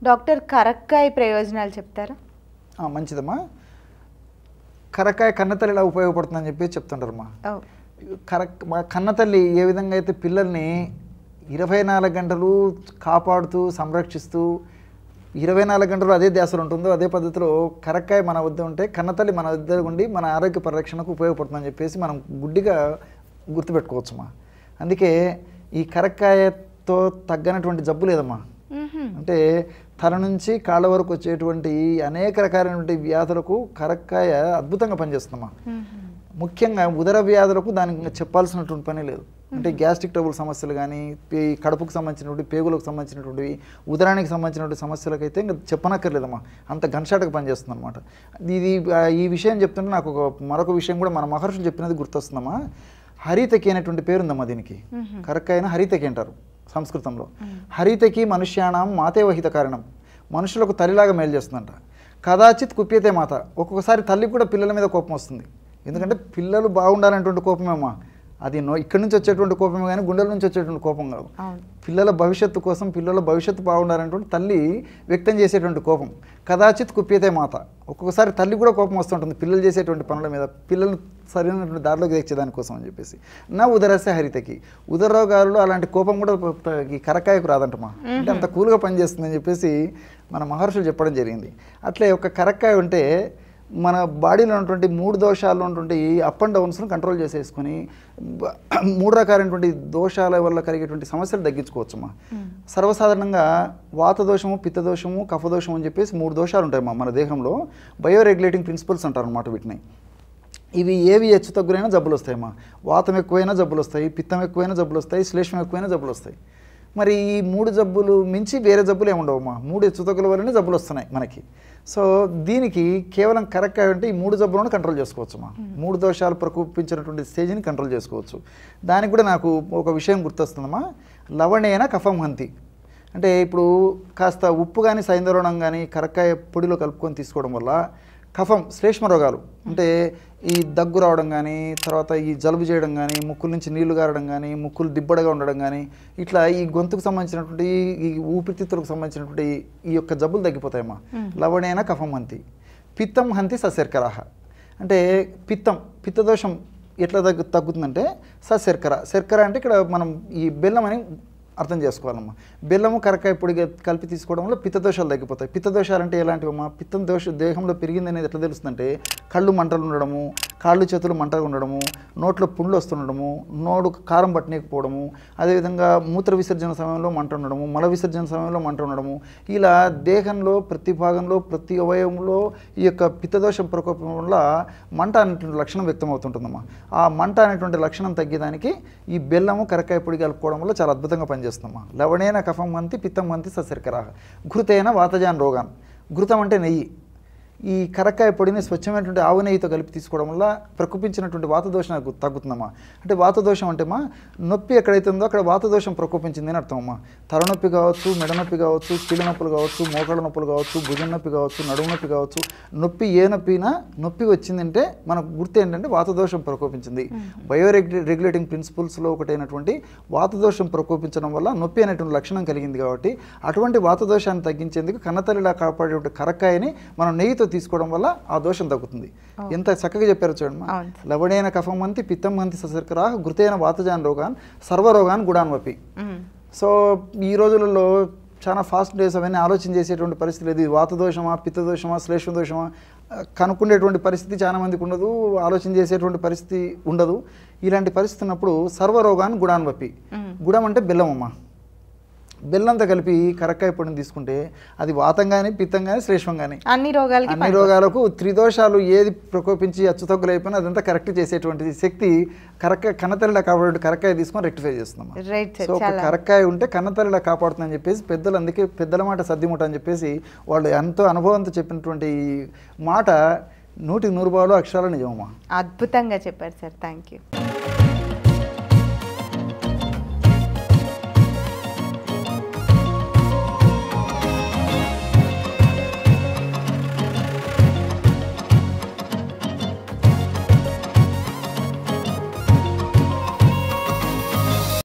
Doctor కరక్కాయ ప్రయోజనాలు చెప్తారా? మంచిదమ్మా. కరక్కాయ కన్నతల్లి ఎలా ఉపయోగపడుతుందని చెప్పి చెప్తుంటారమ్మా. కన్నతల్లి ఏ విధంగా అయితే పిల్లల్ని 24 గంటలు కాపాడుతూ సంరక్షిస్తూ 24 గంటలు అదే ధ్యాసలో ఉంటుందో అదే పద్ధతిలో కరక్కాయ మన వద్ద ఉంటే కన్నతల్లి మన వద్ద ఉండి మన ఆరోగ్య పరిరక్షణకు ఉపయోగపడుతుందని చెప్పేసి మనం గుడ్డిగా గుర్తుపెట్టుకోవచ్చమ్మా. అందుకే ఈ కరక్కాయతో తగ్గనటువంటి జబ్బు లేదమ్మా. అంటే తల నుంచి కాళ్ళ వరకు వచ్చేటువంటి అనేక రకాలైనటువంటి వ్యాధులకు కరక్కాయ అద్భుతంగా పనిచేస్తుందమ్మా. ముఖ్యంగా ఉదర వ్యాధులకు దానికి చెప్పాల్సినటువంటి పని లేదు. అంటే గ్యాస్ట్రిక్ ట్రబుల్ సమస్యలు కానీ కడుపుకు సంబంధించినటువంటి పేగులకు సంబంధించినటువంటి ఉదరానికి సంబంధించినటువంటి సమస్యలకైతే ఇంకా చెప్పనక్కర్లేదమ్మా, అంత గన్షాట్గా పనిచేస్తుంది అనమాట. ఈ విషయం చెప్తుంటే నాకు మరొక విషయం కూడా మన మహర్షులు చెప్పినది గుర్తొస్తుందమ్మా. హరితకి అనేటువంటి పేరుందమ్మా దీనికి. కరక్కాయను హరితకి అంటారు సంస్కృతంలో. హరితకి మనుష్యాణం మాతేవహిత కారణం, మనుషులకు తల్లిలాగా మేలు చేస్తుందంట. కదాచిత్ కుప్యతే మాత, ఒక్కొక్కసారి తల్లికి కూడా పిల్లల మీద కోపం వస్తుంది. ఎందుకంటే పిల్లలు బాగుండాలనేటువంటి కోపమేమా, అది ఇక్కడి నుంచి వచ్చేటువంటి కోపమే కానీ గుండెల నుంచి వచ్చేటువంటి కోపం కాదు. పిల్లల భవిష్యత్తు కోసం పిల్లల భవిష్యత్తు బాగుండాలనేటువంటి తల్లి వ్యక్తం చేసేటువంటి కోపం. కదాచిత్ కుప్యతే మాత, ఒక్కొక్కసారి తల్లి కూడా కోపం వస్తుంటుంది పిల్లలు చేసేటువంటి పనుల మీద, పిల్లలు సరైనటువంటి దారిలోకి తెచ్చేదానికోసం అని చెప్పేసి. నా ఉదరస్య హరితకి, ఉదర రోగాలలో అలాంటి కోపం కూడా ఈ కరక్కాయకు రాదంటమా. అంటే అంత కూల్గా పనిచేస్తుందని చెప్పేసి మన మహర్షులు చెప్పడం జరిగింది. అట్లే ఒక కరక్కాయ ఉంటే మన బాడీలో ఉన్నటువంటి 3 దోషాల్లో ఉన్నటువంటి అప్ అండ్ డౌన్స్ను కంట్రోల్ చేసేసుకొని 3 రకాలైనటువంటి దోషాల వల్ల కలిగేటువంటి సమస్యలు తగ్గించుకోవచ్చమ్మా. సర్వసాధారణంగా వాత దోషము, పిత్త దోషము, కఫ దోషం అని చెప్పేసి 3 దోషాలు ఉంటాయమ్మా మన దేహంలో. బయోరెగ్యులేటింగ్ ప్రిన్సిపల్స్ అంటారు అనమాట వీటిని. ఇవి ఏవి హెచ్చు తగ్గులైనా జబ్బులు వస్తాయమ్మా. వాతం ఎక్కువైనా జబ్బులు వస్తాయి, పిత్తం ఎక్కువైనా జబ్బులు వస్తాయి, శ్లేష్మం ఎక్కువైనా జబ్బులు వస్తాయి. మరి ఈ 3 జబ్బులు మించి వేరే జబ్బులు ఏముండవమ్మా. 3 హెచ్చుతగ్గుల వల్లనే జబ్బులు వస్తున్నాయి మనకి. సో దీనికి కేవలం కరక్కాయ అంటే ఈ 3 జబ్బులను కంట్రోల్ చేసుకోవచ్చమ్మా. 3 దోషాలు ప్రకోపించినటువంటి స్టేజ్ని కంట్రోల్ చేసుకోవచ్చు. దానికి కూడా నాకు ఒక విషయం గుర్తొస్తుందమ్మా. లవణేన కఫం హంతి, అంటే ఇప్పుడు కాస్త ఉప్పు కానీ సైంధవనం కానీ కరక్కాయ పొడిలో కలుపుకొని తీసుకోవడం వల్ల కఫం, శ్లేష్మ రోగాలు అంటే ఈ దగ్గు రావడం కానీ, తర్వాత ఈ జలుబు చేయడం కానీ, ముక్కుల నుంచి నీళ్లు గారడం కానీ, ముక్కులు దిబ్బడగా ఉండడం కానీ, ఇట్లా ఈ గొంతుకు సంబంధించినటువంటి ఈ ఊపిరితిత్తులకు సంబంధించినటువంటి ఈ యొక్క జబ్బులు తగ్గిపోతాయమ్మా. లవణేన కఫం హంతి. పిత్తం హంతి సశర్కరాహ, అంటే పిత్తదోషం ఎట్లా తగ్గుతుందంటే సశర్కర. శర్కర అంటే ఇక్కడ మనం ఈ బెల్లం అని అర్థం చేసుకోవాలమ్మా. బెల్లము కరక్కాయ పొడి కలిపి తీసుకోవడం వల్ల పిత్తదోషాలు తగ్గిపోతాయి. పిత్తదోషాలు అంటే ఎలాంటివమ్మా, పిత్తం దేహంలో పెరిగింది అనేది ఎట్లా తెలుస్తుందంటే కళ్ళు మంటలు ఉండడము, కాళ్ళు చేతులు మంటగా ఉండడము, నోట్లో పుండ్లు వస్తుండడము, నోడు కారం పట్టనీయకపోవడము, అదేవిధంగా మూత్ర విసర్జన సమయంలో మంట ఉండడము, మల విసర్జన సమయంలో మంట ఉండడము, ఇలా దేహంలో ప్రతి భాగంలో ప్రతి అవయవంలో ఈ యొక్క పిత్తదోషం ప్రకోపం వల్ల మంట అనేటువంటి లక్షణం వ్యక్తం అవుతుంటుందమ్మా. ఆ మంట అనేటువంటి లక్షణం తగ్గేదానికి ఈ బెల్లము కరక్కాయ పొడి కలుపుకోవడం వల్ల చాలా అద్భుతంగా పనిచేస్తుందమ్మా. లవణేన కఫం హంతి పిత్తం హంతి సశర్కరాహ. ఘృతేన వాతజాన్ రోగాన్, ఘృతం అంటే నెయ్యి. ఈ కరక్కాయ పొడిని స్వచ్ఛమైనటువంటి ఆవు నెయ్యితో కలిపి తీసుకోవడం వల్ల ప్రకోపించినటువంటి వాతదోషం తగ్గుతుందమ్మా. అంటే వాతదోషం అంటేమా నొప్పి ఎక్కడైతే ఉందో అక్కడ వాతదోషం ప్రకోపించింది అని అర్థమమ్మా. తలనొప్పి కావచ్చు, మెడ నొప్పి కావచ్చు, కీళ్ళ నొప్పులు కావచ్చు, మోకాళ్ళ నొప్పులు కావచ్చు, భుజం నొప్పి కావచ్చు, నడుము నొప్పి కావచ్చు, నొప్పి ఏ నొప్పినా నొప్పి వచ్చిందంటే మనకు గుర్తు ఏంటంటే వాతదోషం ప్రకోపించింది. బయోరెగ్యులేటింగ్ ప్రిన్సిపల్స్లో ఒకటైనటువంటి వాతదోషం ప్రకోపించడం వల్ల నొప్పి అనేటువంటి లక్షణం కలిగింది. కాబట్టి అటువంటి వాతదోషాన్ని తగ్గించేందుకు కన్నతల్లిలా కాపాడేటువంటి కరక్కాయని మనం నెయ్యితో తీసుకోవడం వల్ల ఆ దోషం తగ్గుతుంది. ఎంత చక్కగా చెప్పారు చూడమ్మా. లవణేన కఫం హంతి పిత్తం హంతి సశర్కరాహ ఘృతేన వాతజాన్ రోగాన్ సర్వరోగాన్ గుడాన్వపి. సో ఈ రోజులలో చాలా ఫాస్ట్ డేస్ అవన్నీ ఆలోచన చేసేటువంటి పరిస్థితి లేదు. ఇది వాతదోషమా, పిత్తదోషమా, శ్లేష్మ దోషమా కనుక్కునేటువంటి పరిస్థితి చాలా మందికి ఉండదు, ఆలోచన చేసేటువంటి పరిస్థితి ఉండదు. ఇలాంటి పరిస్థితి ఉన్నప్పుడు సర్వరోగాన్ గుడాన్వపి. గుడం అంటే బెల్లం అమ్మా. బెల్లంతో కలిపి కరక్కాయ పొడిని తీసుకుంటే అది వాతం కానీ, పిత్తం కానీ, శ్లేష్మం కానీ అన్ని రోగాలకు త్రిదోషాలు ఏది ప్రకోపించి అచ్చుతగ్గులు అయిపోయినా అదంతా కరెక్ట్ చేసేటువంటి శక్తి కన్నతల్లిలా కాపాడే కరక్కాయ తీసుకొని రెక్టిఫై చేస్తున్నాం. సో ఒక కరక్కాయ ఉంటే కన్నతల్లిలా కాపాడుతుందని చెప్పేసి పెద్దలు, అందుకే పెద్దల మాట సద్దిముట అని చెప్పేసి వాళ్ళు ఎంతో అనుభవంతో చెప్పినటువంటి మాట 100కి 100 అక్షరాలు నిజమమ్మా. అద్భుతంగా చెప్పారు సార్. Thank you.